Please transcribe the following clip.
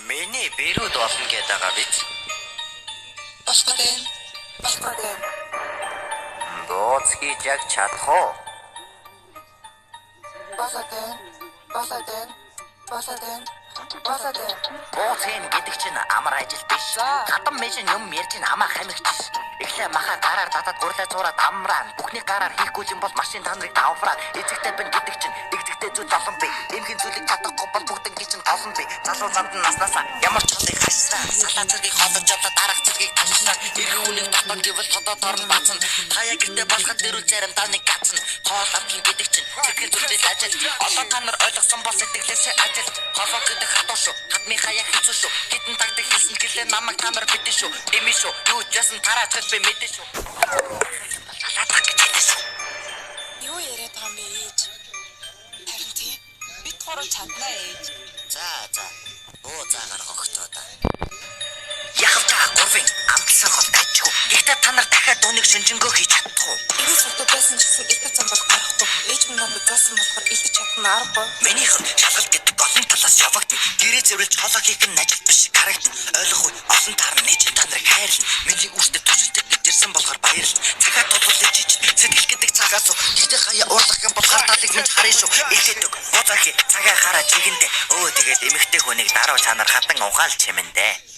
Миний бэрүүд болно гэдэг байгаа биз? Башгад. Бооц хийж яг чадах уу? Босоод. Бооц хийн гэдэг чинь амар ажил биш. Хатан мэшин юм ярьж ин амаа хамигч. Эхлээ маха гараар датаад гурлаа зураад амраа. Бүхний гараар хийхгүй юм бол машин та нарыг давраад эцэгтэй бэн гэдэг чинь эгзэгтэй зүйл олон бай. Эмхэн зүйлийг чадахгүй бол бүгднгийн чинь олон бай. Залуу занд нь наснасаа ямар ч хөлийг хашсаа. Салаа зэргийг холож явлаа дараах зэргийг талшаа. Ирэх үнийг татан гэвэл тодоод орн бацсан. Хаяа гэртээ болоход дэрүүл заримдаа нэг гацсан. Хоол авхийн гэдэг чинь зэрэг зүйлээс ажил. Одоо та нар ойлгосон бол сэтгэлээсээ ажил. Хорвоо гэдэг хатуу шүү. Хадмын хаяа хийцүү шүү. Хитэн тагдаг хийсэн гэлээ намайг та нар битэн шүү. Дэмий шүү. Юу ч ясан тараач би мэдэн шүү. Салаатах гэж хэлсэн шүү. Юу яриад байгаа юм бэ ээж? Харин тийм. Бид гурав чаднаа ээж. За. Оо заагаар хогтоо да. Яг та гурвын амтлсан хол дайчгүй. Ихтэй та нар дахиад дууник шүнжэнгөө хийж чадах уу? Энэ сутуу байсан ч гэсэн их зам бол гарахгүй. Ээж минь надад заасан болохоор илтэж чадна аргагүй. Минийх нь шалгалт гэдэг олон талаас явагдана. Гэрээ зэврэлж хоолой хийх нь ажил биш харагдана. Ойлгохгүй олон таарна нээж та нарыг хайрлна. Миний үүртэ төсөлтөд ирсэн болохоор баярлна. Цагаат тулгуурлаж ич сэтгэл гэдэг цагаас уу. Гэхдээ хаяа уурлах юм бол хар талыг минь харъя шүү. Илээдэг. Бозаки цагаа хараа чигэндэ. Өө тэгээд эмэгтэй хүнийг даруй чанар хатан ухаал чимэндэ.